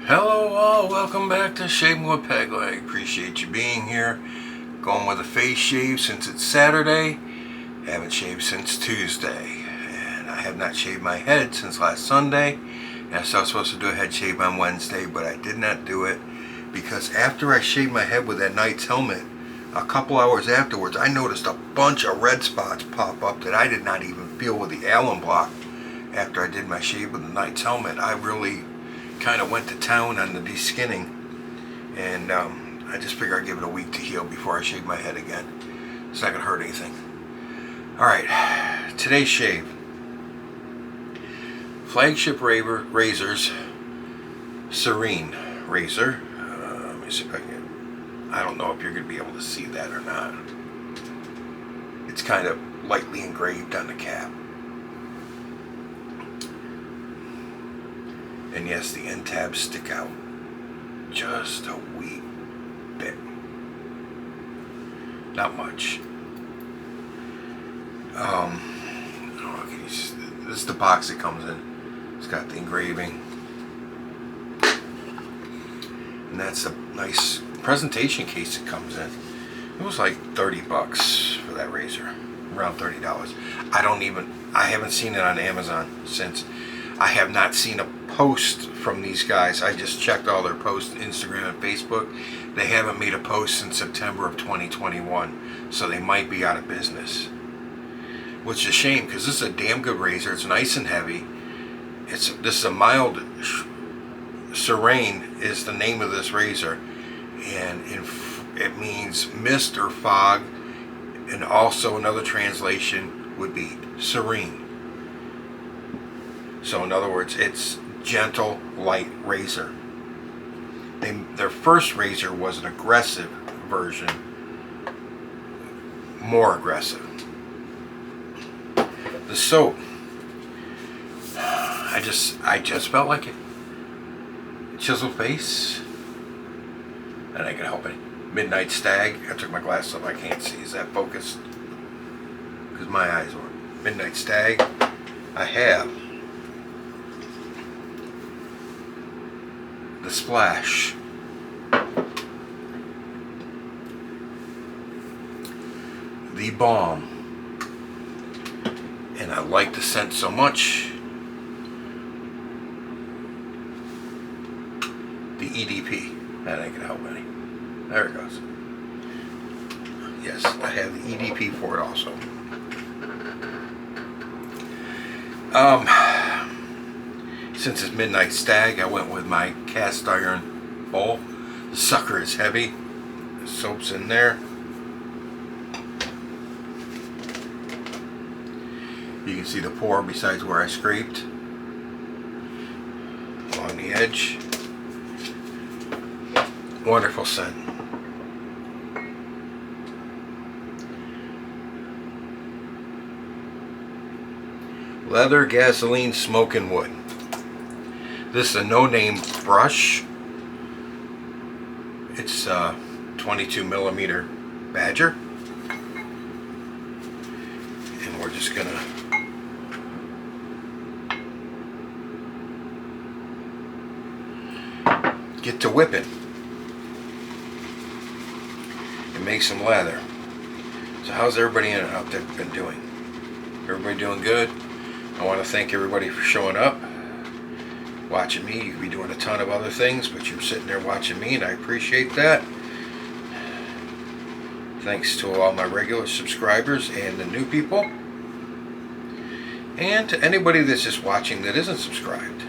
Hello all, welcome back to Shaving with Peg. I appreciate you being here. Going with a face shave since it's Saturday. Haven't shaved since Tuesday. And I have not shaved my head since last Sunday. And I was supposed to do a head shave on Wednesday, but I did not do it because after I shaved my head with that Knight's helmet, a couple hours afterwards, I noticed a bunch of red spots pop up that I did not even feel with the alum block. After I did my shave with the Knight's helmet, I really kind of went to town on the de-skinning, and I just figured I'd give it a week to heal before I shave my head again. It's not gonna hurt anything. Alright, today's shave. Flagship Razor's Serein razor. Let me see if I can. I don't know if you're gonna be able to see that or not. It's kind of lightly engraved on the cap. And yes, the end tabs stick out just a wee bit. Not much. This is the box it comes in. It's got the engraving. And that's a nice presentation case it comes in. It was like 30 bucks for that razor. Around $30. I haven't seen it on Amazon since. I have not seen a post from these guys. I just checked all their posts, Instagram and Facebook. They haven't made a post since September of 2021, so they might be out of business. Which is a shame, because this is a damn good razor. It's nice and heavy. This is a mild Serein is the name of this razor, and it means mist or fog, and also another translation would be serene. So in other words, it's gentle, light razor. Their first razor was an aggressive version, more aggressive. The soap, I just felt like it. Chiseled Face, and I can help it. Midnight Stag. I took my glasses off. I can't see. Is that focused? Because my eyes were. Midnight Stag. I have the Splash, the Balm, and I like the scent so much, the EDP. That ain't gonna help any. There it goes. Yes, I have the EDP for it also. Since it's Midnight Stag, I went with my cast iron bowl. The sucker is heavy. The soap's in there. You can see the pour besides where I scraped along the edge. Wonderful scent. Leather, gasoline, smoke, and wood. This is a no-name brush. It's a 22 millimeter Badger. And we're just gonna get to whipping and make some lather. So how's everybody out there been doing? Everybody doing good? I want to thank everybody for showing up, watching me. You could be doing a ton of other things, but you're sitting there watching me, and I appreciate that. Thanks to all my regular subscribers and the new people, and to anybody that's just watching that isn't subscribed.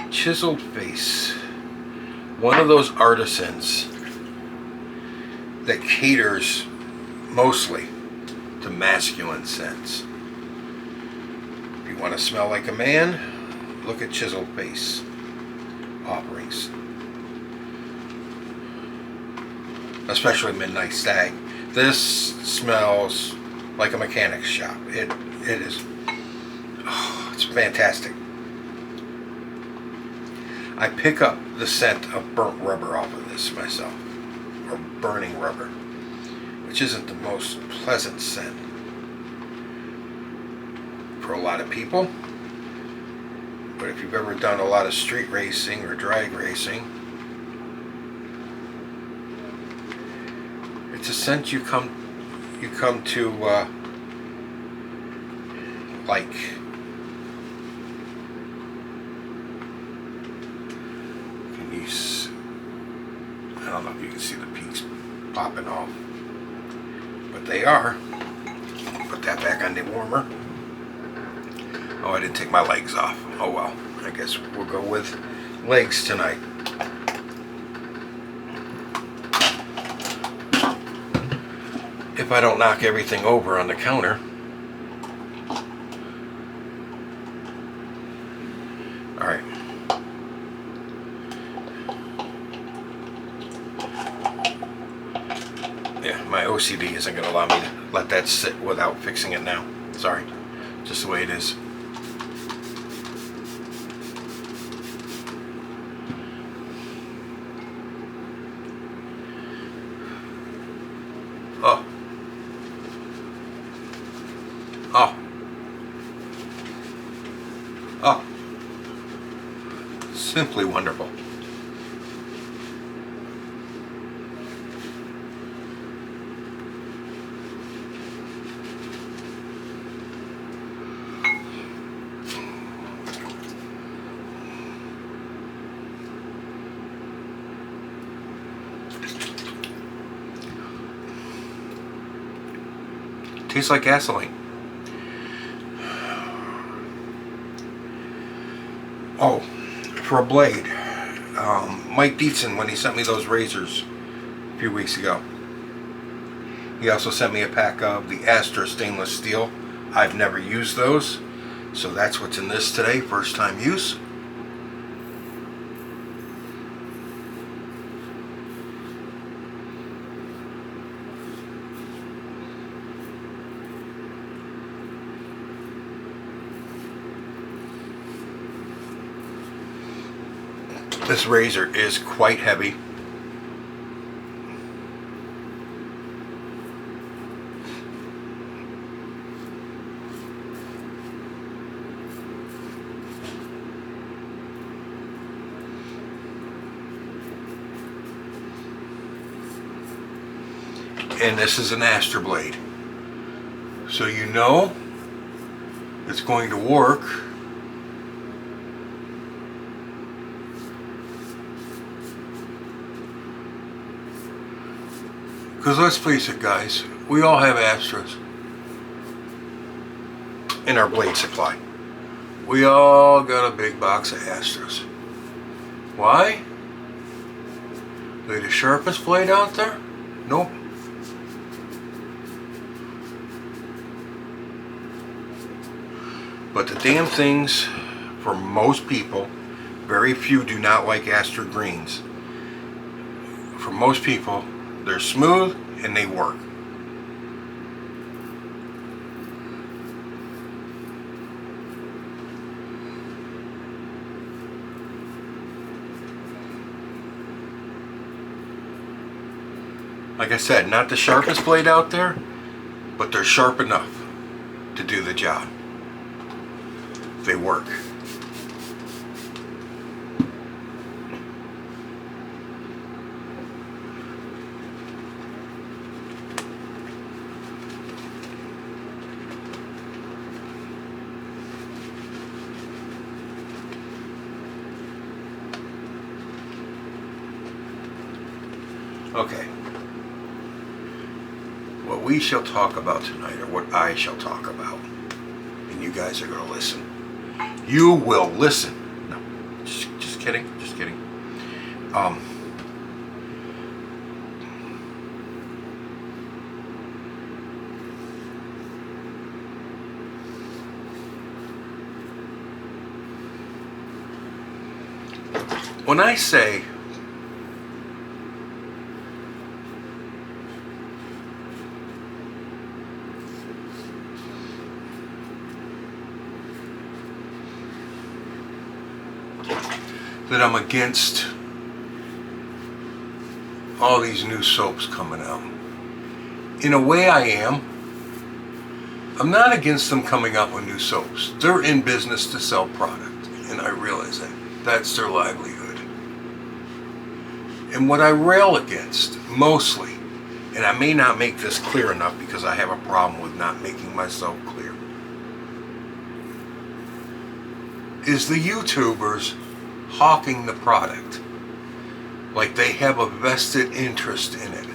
Chiseled Face, one of those artisans that caters mostly to masculine scents. If you want to smell like a man, look at Chiseled Face offerings, especially Midnight Stag. This smells like a mechanic's shop. It is. Oh, it's fantastic. I pick up the scent of burnt rubber off of this myself, or burning rubber. which isn't the most pleasant scent for a lot of people. But if you've ever done a lot of street racing or drag racing, it's a scent you come to like. I don't know if you can see the peaks popping off, but they are. Put that back on the warmer. Oh, I didn't take my legs off. Oh well, I guess we'll go with legs tonight. If I don't knock everything over on the counter. All right. Yeah, my OCD isn't going to allow me to let that sit without fixing it now. Sorry, just the way it is. Oh. Oh. Oh. Simply wonderful. Tastes like gasoline. Oh, for a blade, Mike Dietzen, when he sent me those razors a few weeks ago, he also sent me a pack of the Astra stainless steel. I've never used those, so that's what's in this today, first time use. This razor is quite heavy. And this is an Astra blade. So you know it's going to work. Because let's face it, guys, we all have Astras in our blade supply. We all got a big box of Astras. Why? They the sharpest blade out there? Nope. But the damn things, for most people, very few do not like Astra greens. For most people, they're smooth and they work. Like I said, not the sharpest blade out there, but they're sharp enough to do the job. They work. Okay. What we shall talk about tonight, or what I shall talk about, and you guys are going to listen. You will listen. No, just kidding. Just kidding. When I say that I'm against all these new soaps coming out, in a way I am. I'm not against them coming up with new soaps. They're in business to sell product, and I realize that. That's their livelihood. And what I rail against, mostly, and I may not make this clear enough because I have a problem with not making myself clear, is the YouTubers hawking the product like they have a vested interest in it.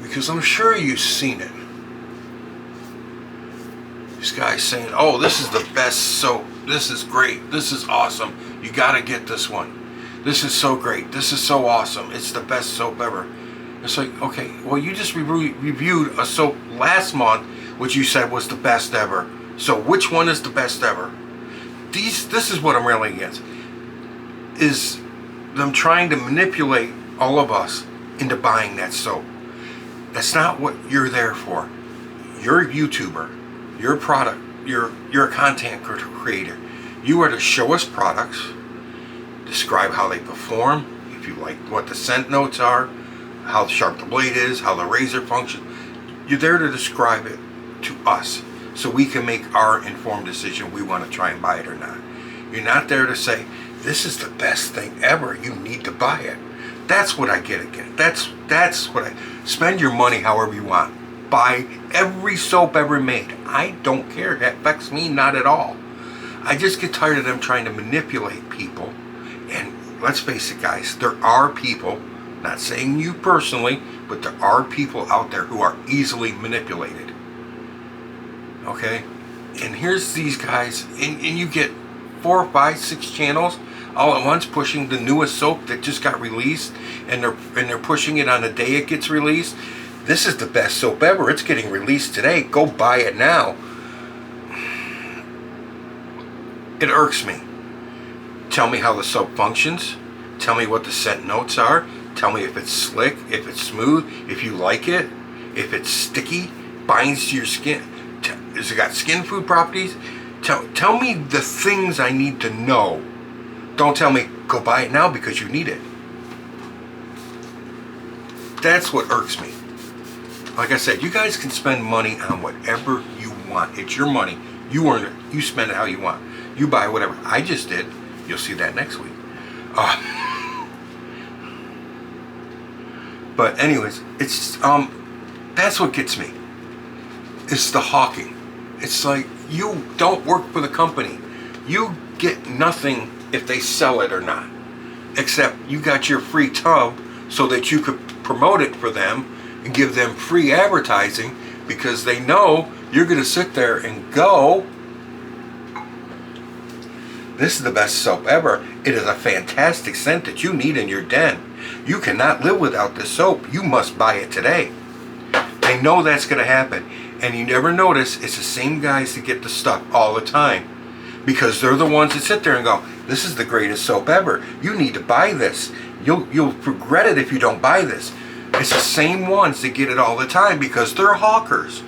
Because I'm sure you've seen it. This guy's saying, oh, this is the best soap. This is great. This is awesome. You gotta get this one. This is so great. This is so awesome. It's the best soap ever. It's like, okay, well, you just reviewed a soap last month, which you said was the best ever. So which one is the best ever? This is what I'm railing against. Is them trying to manipulate all of us into buying that soap. That's not what you're there for. You're a YouTuber. You're a product. You're a content creator. You are to show us products, describe how they perform, if you like what the scent notes are, how sharp the blade is, how the razor functions. You're there to describe it to us so we can make our informed decision we want to try and buy it or not. You're not there to say, this is the best thing ever, you need to buy it. That's what I get again. That's what I... Spend your money however you want. Buy every soap ever made. I don't care. That affects me not at all. I just get tired of them trying to manipulate people. And let's face it, guys, there are people, not saying you personally, but there are people out there who are easily manipulated. Okay? And here's these guys, and you get 4, 5, 6 channels all at once pushing the newest soap that just got released, and they're pushing it on the day it gets released. This is the best soap ever. It's getting released today. Go buy it now. It irks me. Tell me how the soap functions. Tell me what the scent notes are. Tell me if it's slick, if it's smooth, if you like it, if it's sticky, binds to your skin. Has it got skin food properties? Tell me the things I need to know. Don't tell me, go buy it now because you need it. That's what irks me. Like I said, you guys can spend money on whatever you want. It's your money. You earn it. You spend it how you want. You buy whatever. I just did. You'll see that next week. But anyways, it's that's what gets me. It's the hawking. It's like, you don't work for the company. You get nothing if they sell it or not. Except you got your free tub so that you could promote it for them and give them free advertising because they know you're going to sit there and go, this is the best soap ever. It is a fantastic scent that you need in your den. You cannot live without this soap. You must buy it today. They know that's going to happen. And you never notice it's the same guys that get the stuff all the time. Because they're the ones that sit there and go, this is the greatest soap ever. You need to buy this. You'll regret it if you don't buy this. It's the same ones that get it all the time because they're hawkers.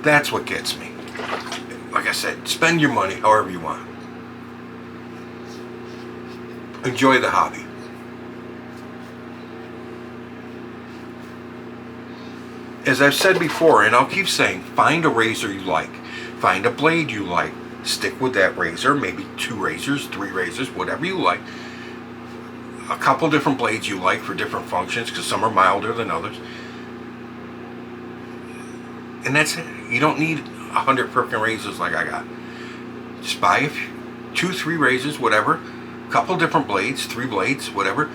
That's what gets me. Like I said, spend your money however you want. Enjoy the hobby. As I've said before, and I'll keep saying, find a razor you like. Find a blade you like. Stick with that razor, maybe 2 razors, 3 razors, whatever you like. A couple different blades you like for different functions, because some are milder than others. And that's it. You don't need 100 freaking razors like I got. Just buy 2, 3 razors, whatever. A couple different blades, 3 blades, whatever.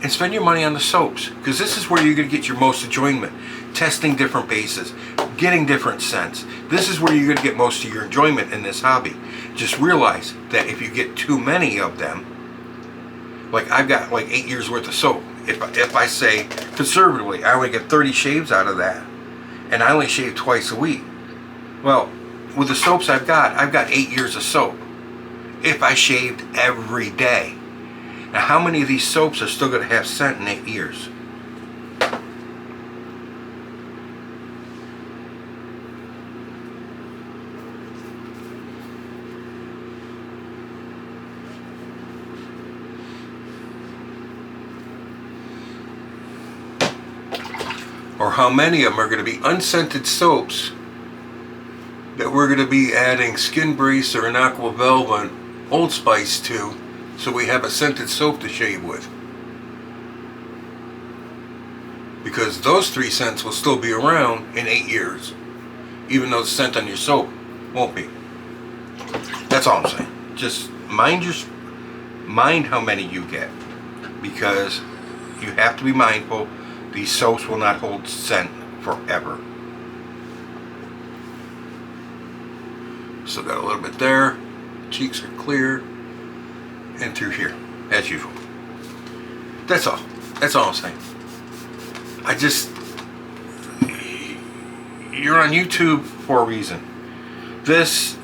And spend your money on the soaps, because this is where you're going to get your most enjoyment. Testing different bases, getting different scents. This is where you're going to get most of your enjoyment in this hobby. Just realize that if you get too many of them, like I've got like 8 years worth of soap. If I say conservatively, I only get 30 shaves out of that, and I only shave twice a week. Well, with the soaps I've got 8 years of soap. If I shaved every day. Now, how many of these soaps are still going to have scent in 8 years? or how many of them are going to be unscented soaps that we're going to be adding Skin Brace or an Aqua Velvet Old Spice to, so we have a scented soap to shave with. Because those 3 scents will still be around in 8 years, even though the scent on your soap won't be. That's all I'm saying. Just mind how many you get, because you have to be mindful. These soaps will not hold scent forever. Still got a little bit there. Cheeks are clear, and through here, as usual. That's all. That's all I'm saying. You're on YouTube for a reason. This,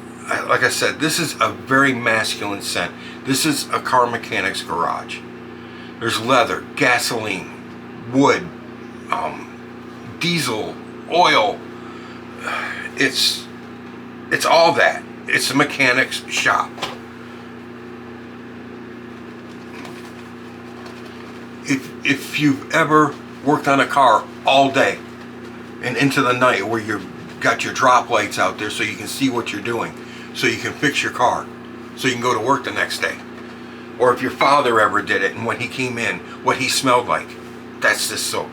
like I said, this is a very masculine scent. This is a car mechanic's garage. There's leather, gasoline, wood, diesel, oil. It's all that. It's a mechanic's shop. If you've ever worked on a car all day and into the night, where you've got your drop lights out there so you can see what you're doing, so you can fix your car, so you can go to work the next day, or if your father ever did it and when he came in, what he smelled like, that's this soap.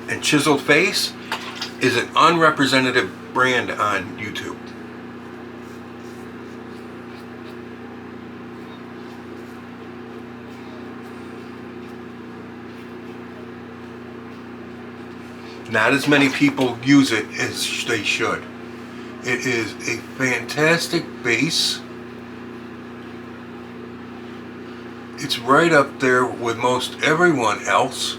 And Chiseled Face is an unrepresentative brand on YouTube. Not as many people use it as they should. It is a fantastic base. It's right up there with most everyone else.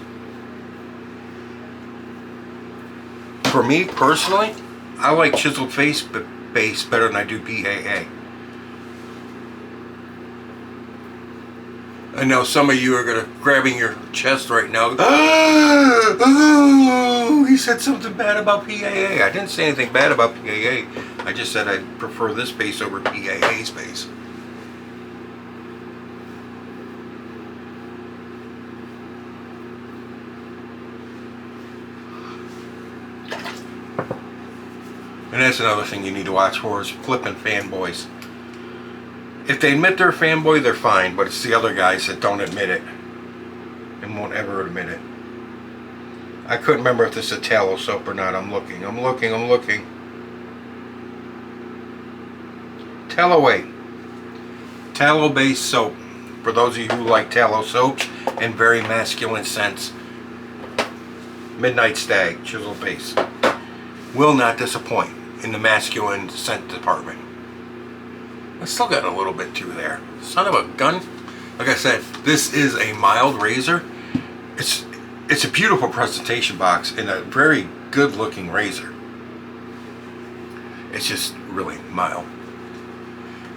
For me personally, I like Chiseled Face base better than I do PAA. I know some of you are grabbing your chest right now. Oh, he said something bad about PAA. I didn't say anything bad about PAA. I just said I prefer this base over PAA's base. And that's another thing you need to watch for, is flipping fanboys. If they admit they're a fanboy, they're fine, but it's the other guys that don't admit it and won't ever admit it. I couldn't remember if this is a tallow soap or not. I'm looking. Tallow-based soap. For those of you who like tallow soaps and very masculine scents. Midnight Stag, Chiseled Face. Will not disappoint in the masculine scent department. I still got a little bit too there. Son of a gun. Like I said, this is a mild razor. It's a beautiful presentation box and a very good looking razor. It's just really mild.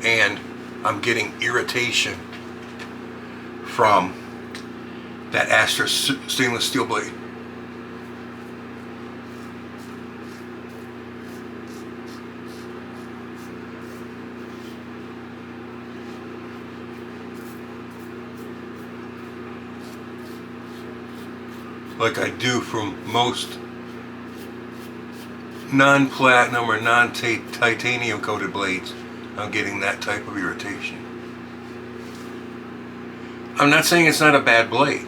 And I'm getting irritation from that Astra stainless steel blade. Like I do from most non-platinum or non-titanium coated blades. I'm getting that type of irritation. I'm not saying it's not a bad blade.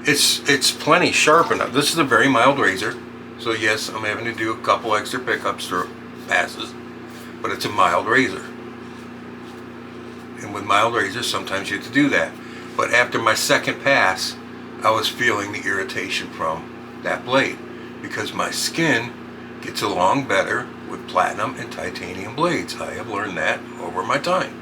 It's plenty sharp enough. This is a very mild razor, so yes, I'm having to do a couple extra pickups or passes, but it's a mild razor. And with mild razors, sometimes you have to do that. But after my second pass, I was feeling the irritation from that blade because my skin gets along better with platinum and titanium blades. I have learned that over my time.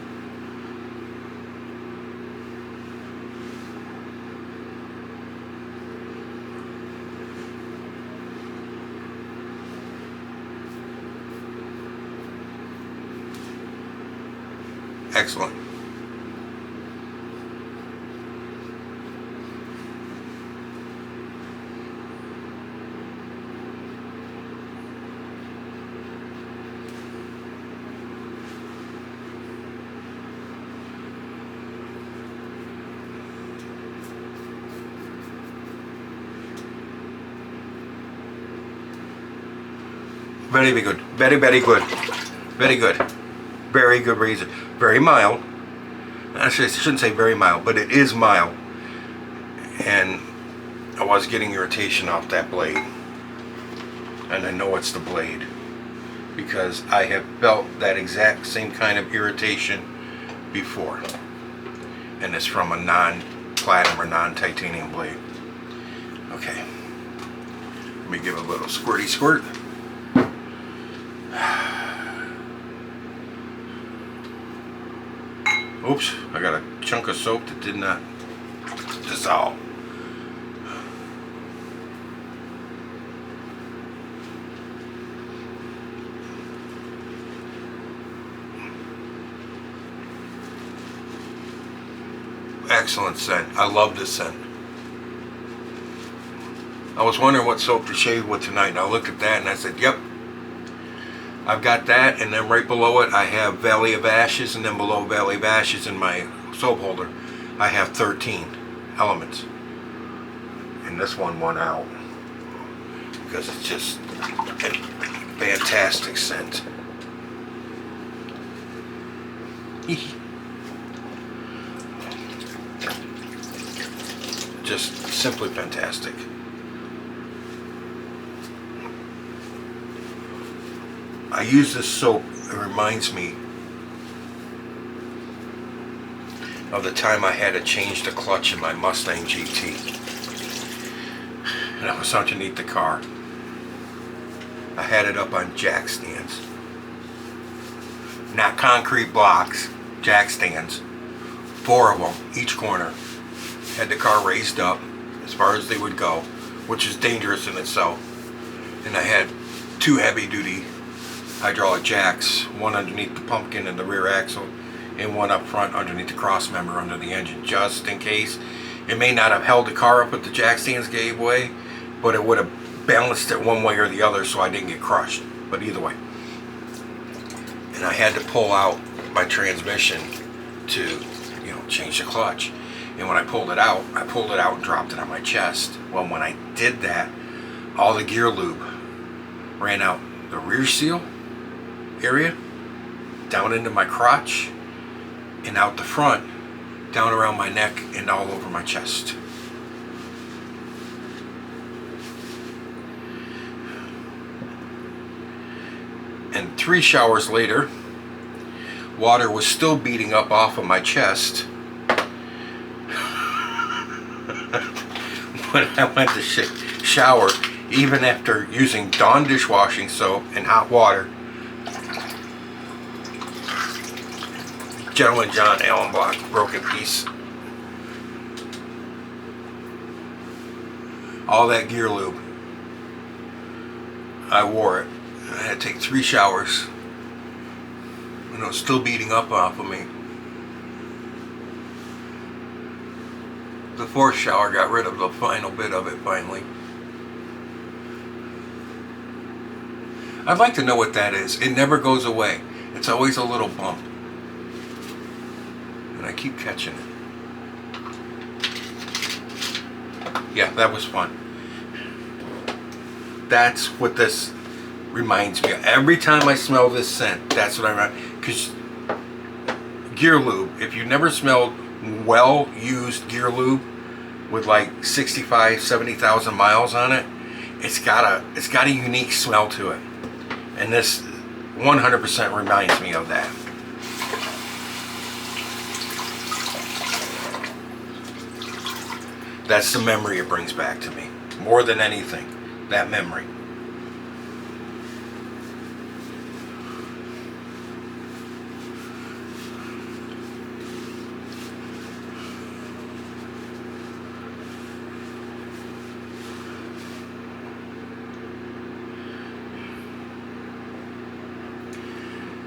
Excellent. Very good. Very, very good. Very good. Very good razor. Very mild. Actually, I shouldn't say very mild, but it is mild. And I was getting irritation off that blade. And I know it's the blade, because I have felt that exact same kind of irritation before. And it's from a non-platinum or non-titanium blade. Okay. Let me give it a little squirty squirt. Oops, I got a chunk of soap that did not dissolve. Excellent scent. I love this scent. I was wondering what soap to shave with tonight, and I looked at that and I said, yep, I've got that. And then right below it I have Valley of Ashes, and then below Valley of Ashes in my soap holder I have 13 elements. And this one won out because it's just a fantastic scent. Just simply fantastic. I use this soap, it reminds me of the time I had to change the clutch in my Mustang GT. And I was underneath the car. I had it up on jack stands. Not concrete blocks, jack stands. 4 of them, each corner. Had the car raised up as far as they would go, which is dangerous in itself. And I had 2 heavy duty hydraulic jacks, one underneath the pumpkin and the rear axle, and one up front underneath the cross member under the engine, just in case. It may not have held the car up if the jack stands gave way, but it would have balanced it one way or the other so I didn't get crushed. But either way. And I had to pull out my transmission to, change the clutch. And when I pulled it out and dropped it on my chest. Well, when I did that, all the gear lube ran out the rear seal area, down into my crotch, and out the front, down around my neck and all over my chest. And 3 showers later, water was still beating up off of my chest when I went to shower, even after using Dawn dishwashing soap and hot water. Gentleman John Allen Block, broken piece. All that gear lube. I wore it. I had to take 3 showers. And it was still beating up off of me. The 4th shower got rid of the final bit of it finally. I'd like to know what that is. It never goes away. It's always a little bump. And I keep catching it. Yeah, that was fun. That's what this reminds me of. Every time I smell this scent, that's what I remember. Because gear lube, if you've never smelled well-used gear lube with like 65, 70,000 miles on it, it's got a unique smell to it. And this 100% reminds me of that. That's the memory it brings back to me. More than anything, that memory.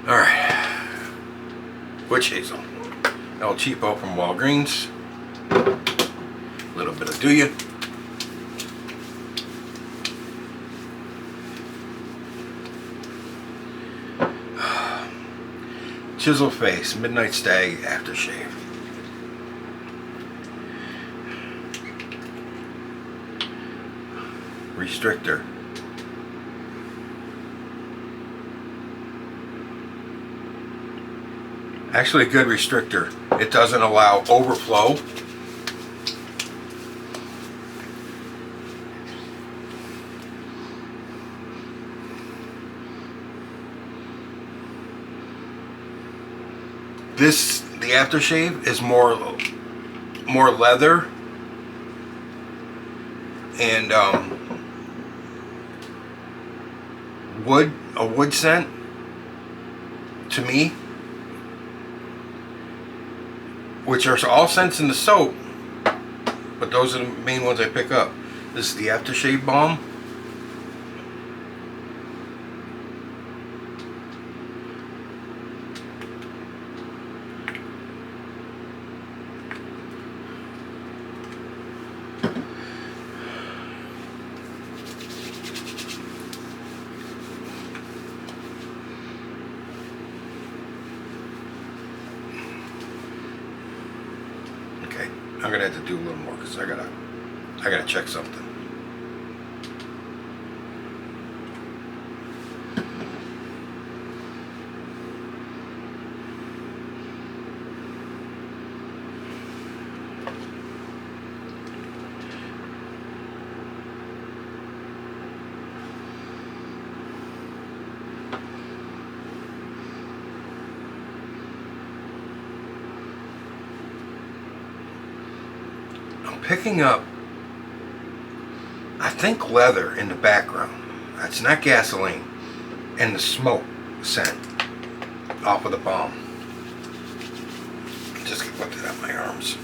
Alright. Witch Hazel. El Cheapo from Walgreens. A little bit of Do Ya. Chiseled Face Midnight Stag Aftershave. Restrictor. Actually a good restrictor. It doesn't allow overflow. The aftershave is more leather and a wood scent to me, which are all scents in the soap, but those are the main ones I pick up. This is the aftershave balm. I'm gonna have to do a little more because I gotta check something. Picking up, I think, leather in the background. That's not gasoline. And the smoke scent off of the balm. Just gonna put that on my arms.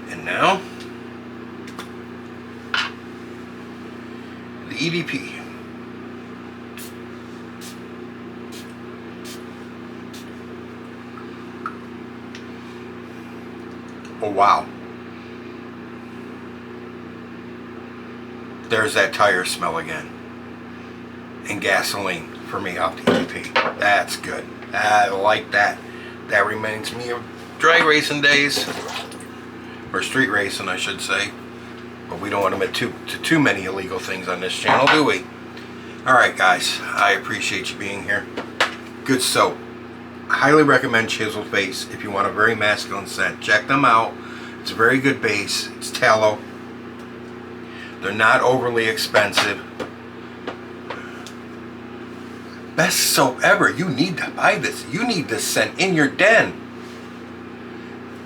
And now, the EDP. Oh wow. There's that tire smell again. And gasoline for me off the EDP. That's good. I like that. That reminds me of drag racing days. Or street racing, I should say. But we don't want to admit to too many illegal things on this channel, do we? Alright guys, I appreciate you being here. Good soap. Highly recommend Chiseled Face if you want a very masculine scent. Check them out. It's a very good base. It's tallow. They're not overly expensive. Best soap ever. You need to buy this. You need this scent in your den.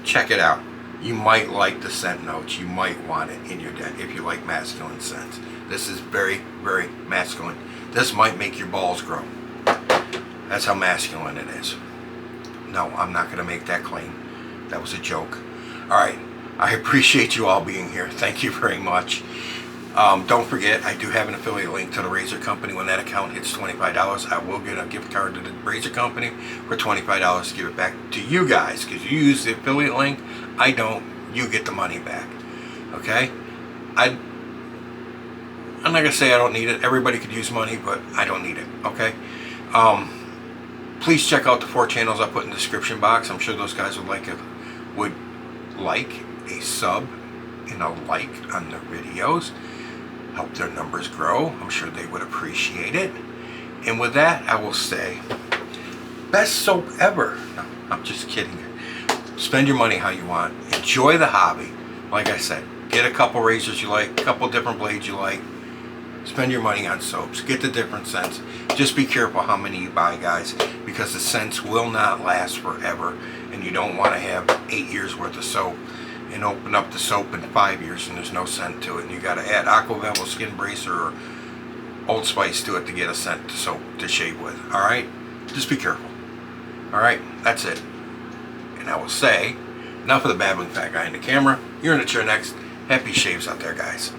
Check it out. You might like the scent notes. You might want it in your den if you like masculine scents. This is very, very masculine. This might make your balls grow. That's how masculine it is. No, I'm not going to make that claim. That was a joke. Alright, I appreciate you all being here. Thank you very much. Don't forget, I do have an affiliate link to the Razor Company. When that account hits $25, I will get a gift card to the Razor Company for $25 to give it back to you guys. Because you use the affiliate link, I don't. You get the money back. Okay? I'm not going to say I don't need it. Everybody could use money, but I don't need it. Okay? Please check out the 4 channels I put in the description box. I'm sure those guys would like a sub and a like on their videos. Help their numbers grow. I'm sure they would appreciate it. And with that, I will say, best soap ever. No, I'm just kidding. Spend your money how you want. Enjoy the hobby. Like I said, get a couple razors you like, a couple different blades you like. Spend your money on soaps. Get the different scents. Just be careful how many you buy, guys, because the scents will not last forever, and you don't want to have 8 years worth of soap and open up the soap in 5 years and there's no scent to it, and you got to add Aquavello Skin Bracer or Old Spice to it to get a scent to soap to shave with. All right, just be careful. All right, that's it. And I will say, enough of the babbling fat guy in the camera. You're in the chair next. Happy shaves out there, guys.